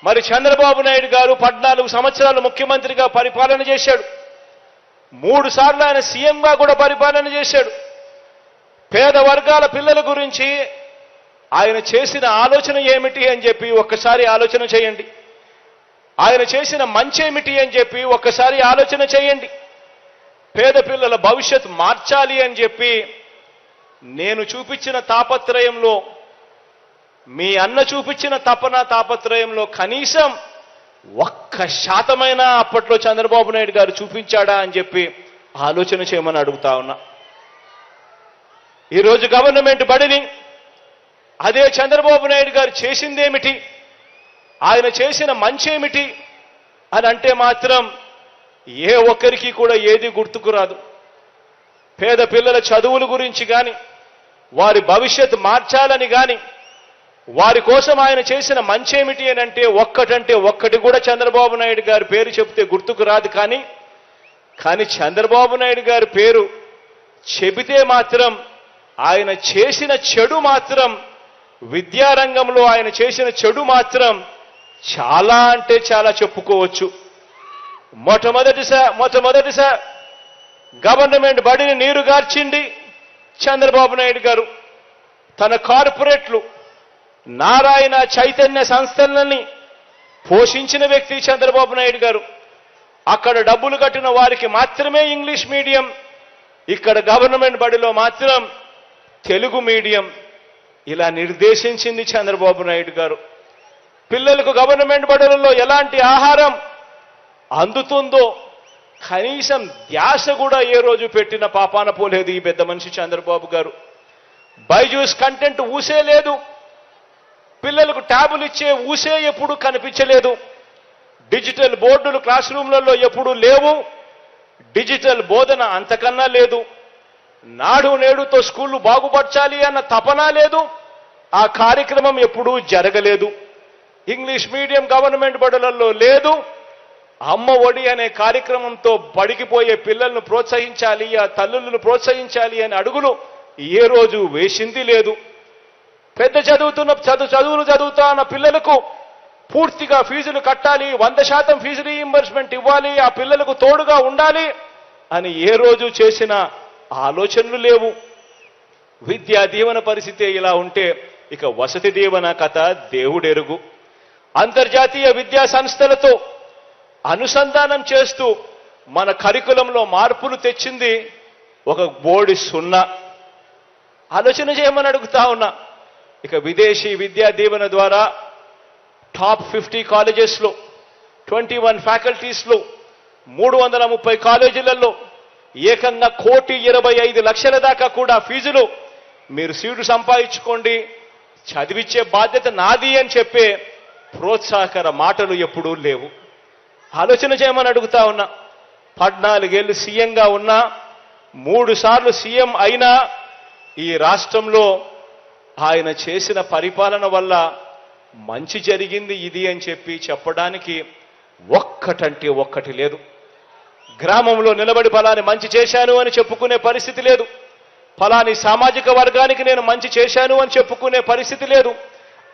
మరి చంద్రబాబు నాయుడు గారు 14 సంవత్సరాలు ముఖ్యమంత్రిగా పరిపాలన చేశాడు. 3 సార్లు ఆయన సీఎంగా కూడా పరిపాలన చేశాడు. పేద వర్గాల పిల్లల గురించి ఆయన చేసిన ఆలోచన ఏమిటి అని చెప్పి ఒక్కసారి ఆలోచన చేయండి. ఆయన చేసిన మంచి ఏమిటి అని చెప్పి ఒక్కసారి ఆలోచన చేయండి. పేద పిల్లల భవిష్యత్ మార్చాలి అని చెప్పి నేను చూపించిన తాపత్రయంలో, మీ అన్న చూపించిన తాపత్రయంలో కనీసం 1% అప్పట్లో చంద్రబాబు నాయుడు గారు చూపించాడా అని చెప్పి ఆలోచన చేయమని అడుగుతా ఉన్నా. ఈరోజు గవర్నమెంట్ బడిని అదే చంద్రబాబు నాయుడు గారు చేసిందేమిటి, ఆయన చేసిన మంచి ఏమిటి అని అంటే మాత్రం ఏ ఒక్కరికి కూడా ఏది గుర్తుకు రాదు. పేద పిల్లల చదువుల గురించి కానీ, వారి భవిష్యత్ మార్చాలని కానీ, వారి కోసం ఆయన చేసిన మంచి ఏమిటి అని అంటే ఒక్కటి కూడా చంద్రబాబు నాయుడు గారి పేరు చెబితే గుర్తుకు రాదు. కానీ చంద్రబాబు నాయుడు గారి పేరు చెబితే మాత్రం ఆయన చేసిన చెడు మాత్రం, విద్యారంగంలో ఆయన చేసిన చెడు మాత్రం చాలా అంటే చాలా చెప్పుకోవచ్చు. మొట్టమొదటిసారి గవర్నమెంట్ బడిని నీరుగార్చింది చంద్రబాబు నాయుడు గారు. తన కార్పొరేట్లు, నారాయణ, చైతన్య సంస్థలని పోషించిన వ్యక్తి చంద్రబాబు నాయుడు గారు. అక్కడ డబ్బులు కట్టిన వారికి మాత్రమే ఇంగ్లీష్ మీడియం, ఇక్కడ గవర్నమెంట్ బడిలో మాత్రం తెలుగు మీడియం. ఇలా నిర్దేశించింది చంద్రబాబు నాయుడు గారు. పిల్లలకు గవర్నమెంట్ బడులలో ఎలాంటి ఆహారం అందుతుందో కనీసం ధ్యాస కూడా ఏ రోజు పెట్టిన పాపాన పోలేదు ఈ పెద్ద మనిషి చంద్రబాబు గారు. బైజూస్ కంటెంట్ ఊసే లేదు, పిల్లలకు ట్యాబులు ఇచ్చే ఊసే ఎప్పుడు కనిపించలేదు. డిజిటల్ బోర్డులు క్లాస్ రూమ్లలో ఎప్పుడూ లేవు, డిజిటల్ బోధన అంతకన్నా లేదు. నాడు నేడుతో స్కూళ్లు బాగుపరచాలి అన్న తపన లేదు, ఆ కార్యక్రమం ఎప్పుడూ జరగలేదు. ఇంగ్లీష్ మీడియం గవర్నమెంట్ బడులలో లేదు. అమ్మ ఒడి అనే కార్యక్రమంతో బడికిపోయే పిల్లలను ప్రోత్సహించాలి, ఆ తల్లులను ప్రోత్సహించాలి అనే అడుగులు ఏ రోజు వేసింది లేదు. పెద్ద చదువులు చదువుతున్న పిల్లలకు పూర్తిగా ఫీజులు కట్టాలి, 100% ఫీజు రీయింబర్స్మెంట్ ఇవ్వాలి, ఆ పిల్లలకు తోడుగా ఉండాలి అని ఏ రోజు చేసిన ఆలోచనలు లేవు. విద్యా దీవెన పరిస్థితి ఇలా ఉంటే ఇక వసతి దీవెన కథ దేవుడెరుగు. అంతర్జాతీయ విద్యా సంస్థలతో అనుసంధానం చేస్తూ మన కరికులంలో మార్పులు తెచ్చింది ఒక బోర్డు 0. ఆలోచన చేయమని అడుగుతా ఉన్నా. ఇక విదేశీ విద్యా దీవెన ద్వారా టాప్ 50 కాలేజెస్లో, 21 ఫ్యాకల్టీస్లో, 330 కాలేజీలలో ఏకంగా 1,25,00,000 దాకా కూడా ఫీజులు మీరు సీటు సంపాదించుకోండి, చదివించే బాధ్యత నాది అని చెప్పే ప్రోత్సాహకర మాటలు ఎప్పుడూ లేవు. ఆలోచన చేయమని అడుగుతా ఉన్నా. 14 ఏళ్ళు సీఎంగా ఉన్నా, 3 సార్లు సీఎం అయినా ఈ రాష్ట్రంలో ఆయన చేసిన పరిపాలన వల్ల మంచి జరిగింది ఇది అని చెప్పి చెప్పడానికి ఒక్కటి లేదు. గ్రామంలో నిలబడి ఫలాని మంచి చేశాను అని చెప్పుకునే పరిస్థితి లేదు. ఫలాని సామాజిక వర్గానికి నేను మంచి చేశాను అని చెప్పుకునే పరిస్థితి లేదు.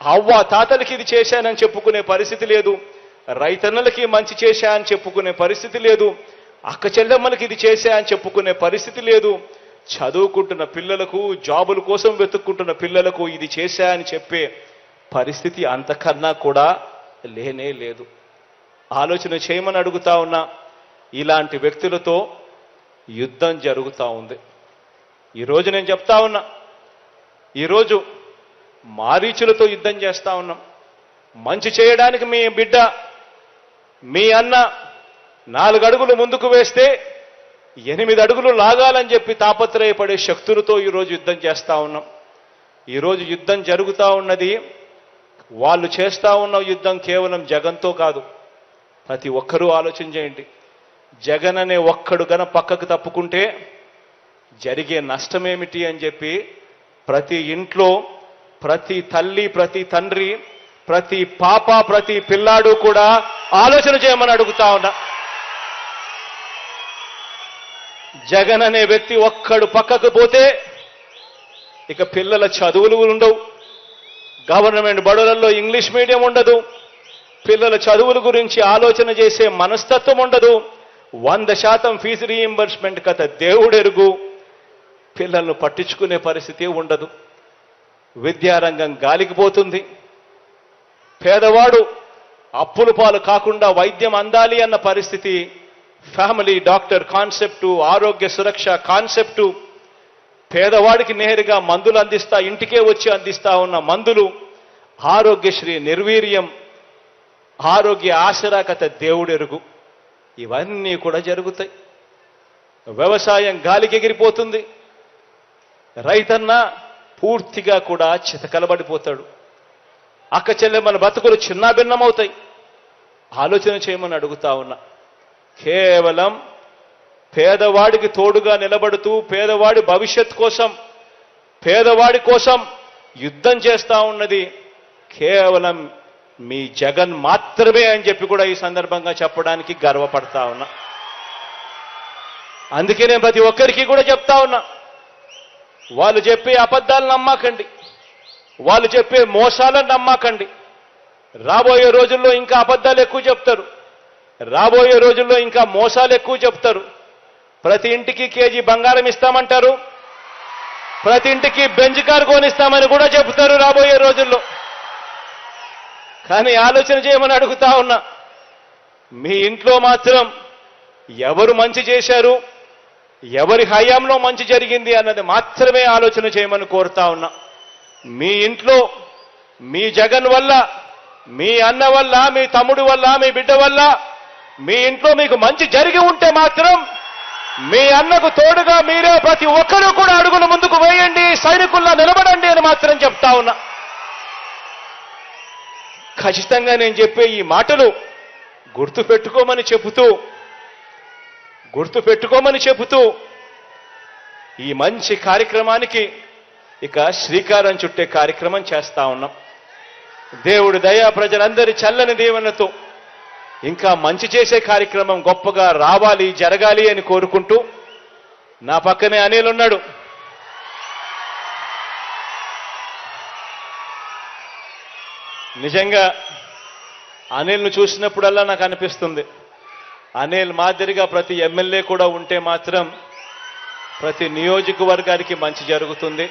అవ్వ తాతలకి ఇది చేశానని చెప్పుకునే పరిస్థితి లేదు. రైతన్నలకి మంచి చేశా అని చెప్పుకునే పరిస్థితి లేదు. అక్క చెల్లెమ్మలకి ఇది చేశా అని చెప్పుకునే పరిస్థితి లేదు. చదువుకుంటున్న పిల్లలకు, జాబుల కోసం వెతుక్కుంటున్న పిల్లలకు ఇది చేశా అని చెప్పే పరిస్థితి అంతకన్నా కూడా లేనే లేదు. ఆలోచన చేయమని అడుగుతా ఉన్నా. ఇలాంటి వ్యక్తులతో యుద్ధం జరుగుతూ ఉంది. ఈరోజు నేను చెప్తా ఉన్నా, ఈరోజు మారీచులతో యుద్ధం చేస్తా ఉన్నాం. మంచి చేయడానికి మీ బిడ్డ, మీ అన్న 4 అడుగులు ముందుకు వేస్తే 8 అడుగులు లాగాలని చెప్పి తాపత్రయపడే శక్తులతో ఈరోజు యుద్ధం చేస్తా ఉన్నాం. ఈరోజు యుద్ధం జరుగుతూ ఉన్నది, వాళ్ళు చేస్తా ఉన్న యుద్ధం కేవలం జగన్తో కాదు. ప్రతి ఒక్కరూ ఆలోచన చేయండి. జగన్ అనే ఒక్కడు గన పక్కకు తప్పుకుంటే జరిగే నష్టమేమిటి అని చెప్పి ప్రతి ఇంట్లో, ప్రతి తల్లి, ప్రతి తండ్రి, ప్రతి పాప, ప్రతి పిల్లాడు కూడా ఆలోచన చేయమని అడుగుతా ఉన్నా. జగన్ అనే వ్యక్తి ఒక్కడు పక్కకు పోతే ఇక పిల్లల చదువులు ఉండవు, గవర్నమెంట్ బడులలో ఇంగ్లీష్ మీడియం ఉండదు, పిల్లల చదువుల గురించి ఆలోచన చేసే మనస్తత్వం ఉండదు. 100% ఫీజు రీయింబర్స్మెంట్ కథ దేవుడెరుగు. పిల్లలను పట్టించుకునే పరిస్థితి ఉండదు. విద్యారంగం గాలికి పోతుంది. పేదవాడు అప్పుల పాలు కాకుండా వైద్యం అందాలి అన్న పరిస్థితి, ఫ్యామిలీ డాక్టర్ కాన్సెప్టు, ఆరోగ్య సురక్ష కాన్సెప్టు, పేదవాడికి నేరుగా మందులు అందిస్తా, ఇంటికే వచ్చి అందిస్తా ఉన్న మందులు, ఆరోగ్యశ్రీ నిర్వీర్యం, ఆరోగ్య ఆసరా కథ దేవుడెరుగు. ఇవన్నీ కూడా జరుగుతాయి. వ్యవసాయం గాలికి ఎగిరిపోతుంది. రైతన్న పూర్తిగా కూడా చితకలబడిపోతాడు. అక్క చెల్లెమ్మల బతుకులు చిన్నాభిన్నమవుతాయి. ఆలోచన చేయమని అడుగుతా ఉన్నా. కేవలం పేదవాడికి తోడుగా నిలబడుతూ పేదవాడి భవిష్యత్ కోసం, పేదవాడి కోసం యుద్ధం చేస్తా ఉన్నది కేవలం మీ జగన్ మాత్రమే అని చెప్పి కూడా ఈ సందర్భంగా చెప్పడానికి గర్వపడతా ఉన్నా. అందుకే నేను ప్రతి ఒక్కరికి కూడా చెప్తా ఉన్నా, వాళ్ళు చెప్పే అబద్ధాలను నమ్మకండి, వాళ్ళు చెప్పే మోసాలను నమ్మకండి. రాబోయే రోజుల్లో ఇంకా అబద్ధాలు ఎక్కువ చెప్తారు, రాబోయే రోజుల్లో ఇంకా మోసాలు ఎక్కువ చెప్తారు. ప్రతి ఇంటికి కేజీ బంగారం ఇస్తామంటారు, ప్రతి ఇంటికి బెంజ్ కారు కొనిస్తామని కూడా చెబుతారు రాబోయే రోజుల్లో. కానీ ఆలోచన చేయమని అడుగుతా ఉన్నా, మీ ఇంట్లో మాత్రం ఎవరు మంచి చేశారు, ఎవరి హయాంలో మంచి జరిగింది అన్నది మాత్రమే ఆలోచన చేయమని కోరుతా ఉన్నా. మీ ఇంట్లో మీ జగన్ వల్ల, మీ అన్న వల్ల, మీ తమ్ముడు వల్ల, మీ బిడ్డ వల్ల మీ ఇంట్లో మీకు మంచి జరిగి ఉంటే మాత్రం మీ అన్నకు తోడుగా మీరే ప్రతి ఒక్కరూ కూడా అడుగులు ముందుకు వేయండి, సైనికుల్లా నిలబడండి అని మాత్రం చెప్తా ఉన్నా. ఖచ్చితంగా నేను చెప్పే ఈ మాటలు గుర్తుపెట్టుకోమని చెబుతూ ఈ మంచి కార్యక్రమానికి ఇక శ్రీకారం చుట్టే కార్యక్రమం చేస్తా ఉన్నాం. దేవుడి దయా ప్రజలందరి చల్లని దీవెనతో ఇంకా మంచి చేసే కార్యక్రమం గొప్పగా రావాలి, జరగాలి అని కోరుకుంటూ, నా పక్కనే అనిల్ ఉన్నాడు. నిజంగా అనిల్ను చూసినప్పుడల్లా నాకు అనిపిస్తుంది, అనిల్ మాదిరిగా ప్రతి ఎమ్మెల్యే కూడా ఉంటే మాత్రం ప్రతి నియోజకవర్గానికి మంచి జరుగుతుంది.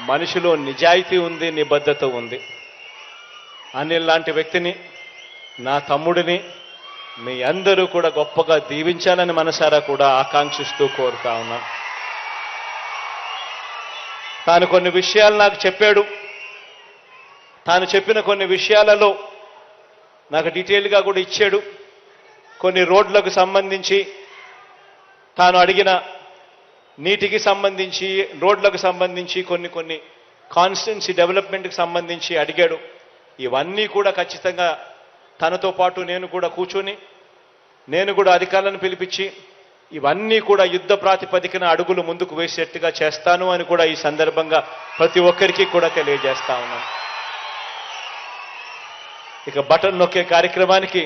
మనిషిలో నిజాయితీ ఉంది, నిబద్ధత ఉంది. అనిల్ లాంటి వ్యక్తిని, నా తమ్ముడిని మీ అందరూ కూడా గొప్పగా దీవించాలని మనసారా కూడా ఆకాంక్షిస్తూ కోరుతా ఉన్నాను. తాను కొన్ని విషయాలు నాకు చెప్పాడు. తాను చెప్పిన కొన్ని విషయాలలో నాకు డీటెయిల్గా కూడా ఇచ్చాడు. కొన్ని రోడ్లకు సంబంధించి, తాను అడిగిన నీటికి సంబంధించి, రోడ్లకు సంబంధించి, కొన్ని కాన్స్టిట్యున్సీ డెవలప్మెంట్కి సంబంధించి అడిగాడు. ఇవన్నీ కూడా ఖచ్చితంగా తనతో పాటు నేను కూడా కూర్చొని, నేను కూడా అధికారులను పిలిపించి ఇవన్నీ కూడా యుద్ధ ప్రాతిపదికన అడుగులు ముందుకు వేసేట్టుగా చేస్తాను అని కూడా ఈ సందర్భంగా ప్రతి ఒక్కరికి కూడా తెలియజేస్తా ఉన్నాను. ఇక బటన్ నొక్కే కార్యక్రమానికి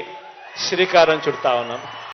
శ్రీకారం చుడతా ఉన్నాం.